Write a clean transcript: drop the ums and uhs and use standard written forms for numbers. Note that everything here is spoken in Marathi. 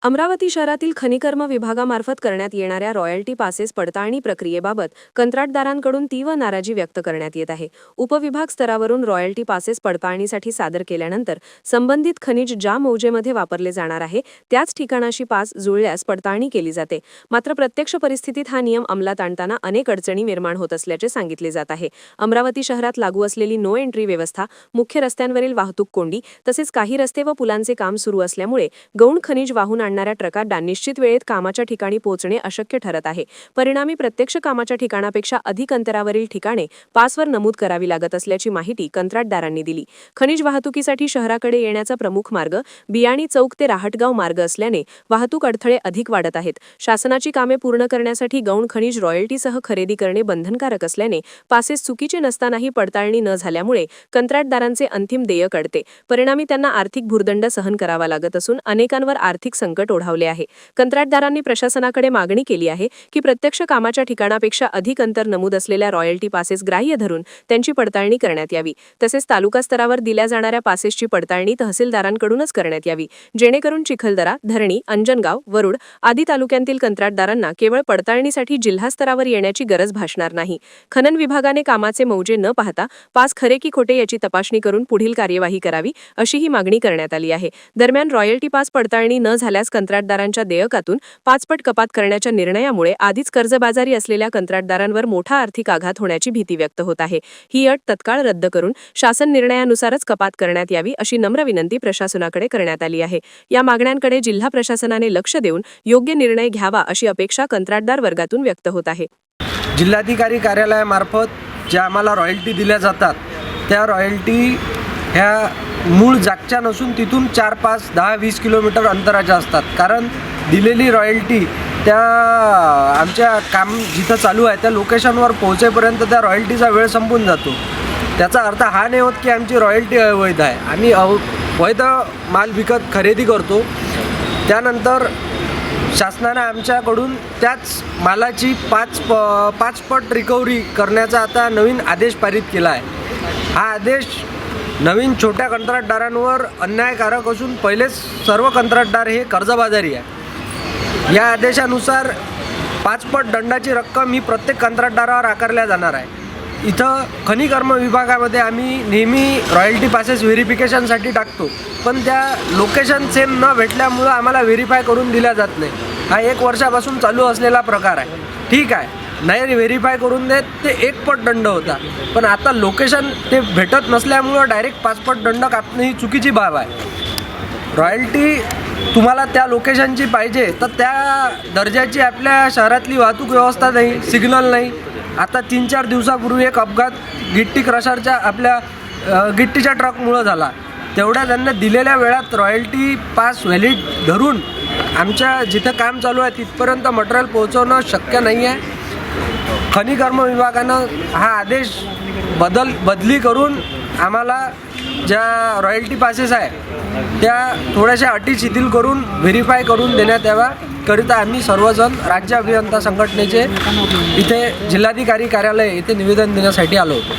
अमरावती शहरातील खनिकर्म विभागामार्फत करण्यात येणाऱ्या रॉयल्टी पासेस पडताळणी प्रक्रियेबाबत कंत्राटदारांकडून तीव्र नाराजी व्यक्त करण्यात येत आहे। उपविभाग स्तरावरून रॉयल्टी पासेस पडताळणीसाठी सादर केल्यानंतर संबंधित खनिज ज्या मौजेमध्ये वापरले जाणार आहे त्याच ठिकाणाशी पास जुळल्यास पडताळणी केली जाते। मात्र प्रत्यक्ष परिस्थितीत हा नियम अंमलात आणताना अनेक अडचणी निर्माण होत असल्याचे सांगितले जात आहे। अमरावती शहरात लागू असलेली नो एंट्री व्यवस्था, मुख्य रस्त्यांवरील वाहतूक कोंडी तसेच काही रस्ते व पुलांचे काम सुरू असल्यामुळे गौण खनिज वाहून आणणाऱ्या ट्रकांना निश्चित वेळेत कामाच्या ठिकाणी पोहोचणे अशक्य ठरत आहे। परिणामी प्रत्यक्ष कामाच्या ठिकाणापेक्षा अधिक अंतरावरील ठिकाणे पासवर नमूद करावी लागत असल्याची माहिती कंत्राटदारांनी दिली। खनिज वाहतुकीसाठी शहराकडे येण्याचा प्रमुख मार्ग बियाणी चौक ते राहटगाव मार्ग असल्याने वाहतूक अडथळे अधिक वाढत आहेत। शासनाची कामे पूर्ण करण्यासाठी गौण खनिज रॉयल्टीसह खरेदी करणे बंधनकारक असल्याने पासेस चुकीचे नसतानाही पडताळणी न झाल्यामुळे कंत्राटदारांचे अंतिम देय कळते। परिणामी त्यांना आर्थिक भुर्दंड सहन करावा लागत असून अनेकांवर आर्थिक संकट ओढावले आहे। कंत्राटदारांनी प्रशासनाकडे मागणी केली आहे की प्रत्यक्ष कामाच्या ठिकाणापेक्षा अधिक अंतर नमूद असलेल्या रॉयल्टी पासेस ग्राह्य धरून त्यांची पडताळणी करण्यात यावी। तसेच तालुका स्तरावर दिल्या जाणाऱ्या पासेसची पडताळणी तहसीलदारांकडूनच करण्यात यावी, जेणेकरून चिखलदरा, धरणी, अंजनगाव, वरुड आदी तालुक्यांतील कंत्राटदारांना केवळ पडताळणीसाठी जिल्हा स्तरावर येण्याची गरज भासणार नाही। खनन विभागाने कामाचे मौजे न पाहता पास खरे की खोटे याची तपासणी करून पुढील कार्यवाही करावी, अशी ही मागणी करण्यात आली आहे। दरम्यान रॉयल्टी पास पडताळणी न झाल्यास कंत्राटदारांच्या देयकातून 5 पट कपात करण्याच्या निर्णयामुळे आधीच कर्जबाजारी असलेल्या कंत्राटदारांवर मोठा आर्थिक आघात होण्याची भीती व्यक्त होत आहे। ही अट तत्काळ रद्द करून शासन निर्णयानुसारच कपात करण्यात यावी, अशी नम्र विनंती प्रशासनाकडे करण्यात आली आहे। या मागण्यांकडे जिल्हा प्रशासनाने लक्ष देऊन योग्य निर्णय घ्यावा, अशी अपेक्षा कंत्राटदार वर्गातून व्यक्त होत आहे। जिल्हाधिकारी कार्यालयामार्फत ज्या आम्हाला रॉयल्टी दिल्या जातात त्या रॉयल्टी ह्या मूळ जागच्या नसून तिथून 4, 5, 10, 20 किलोमीटर अंतराच्या असतात। कारण दिलेली रॉयल्टी त्या आमच्या काम जिथं चालू आहे त्या लोकेशनवर पोहोचेपर्यंत त्या रॉयल्टीचा वेळ संपून जातो। त्याचा अर्थ हा नाही होत की आमची रॉयल्टी अवैध आहे। आम्ही वैध माल विकत खरेदी करतो, त्यानंतर शासनाने आमच्याकडून त्याच मालाची 5 पट रिकव्हरी करण्याचा आता नवीन आदेश पारित केला आहे। हा आदेश नवीन छोट्या कंत्राटदारांवर अन्यायकारक असून पहिलेच सर्व कंत्राटदार हे कर्जबाजारी आहे। या आदेशानुसार 5 पट दंडाची रक्कम ही प्रत्येक कंत्राटदारावर आकारल्या जाणार आहे। इथं खनिकर्म विभागामध्ये आम्ही नेहमी रॉयल्टी पासेस व्हेरिफिकेशनसाठी टाकतो, पण त्या लोकेशन सेम न भेटल्यामुळं आम्हाला व्हेरीफाय करून दिल्या जात नाही। हा 1 वर्षापासून चालू असलेला प्रकार आहे। ठीक आहे, नाही व्हेरीफाय करून देत ते 1 पट दंड होता, पण आता लोकेशन ते भेटत नसल्यामुळं डायरेक्ट 5 पट दंड कापणे ही चुकीची बाब आहे। रॉयल्टी तुम्हाला त्या लोकेशनची पाहिजे तर त्या दर्जाची आपल्या शहरातली वाहतूक व्यवस्था नाही, सिग्नल नाही। आता 3-4 दिवसापूर्वी एक अपघात गिट्टी क्रशरच्या आपल्या गिट्टीच्या ट्रकमुळं झाला। तेवढ्या त्यांना दिलेल्या वेळात रॉयल्टी पास व्हॅलिड धरून आमच्या जिथं काम चालू आहे तिथपर्यंत मटेरियल पोहोचवणं शक्य नाही आहे। खनिकर्म विभागानं हा आदेश बदली करून आम्हाला ज्या रॉयल्टी पासेस आहे त्या थोड्याशा अटी शिथिल करून व्हेरीफाय करून देण्यात यावा करिता आम्ही सर्वजण राज्य अभियंता संघटनेचे इथे जिल्हाधिकारी कार्यालय येथे निवेदन देण्यासाठी आलो होतो।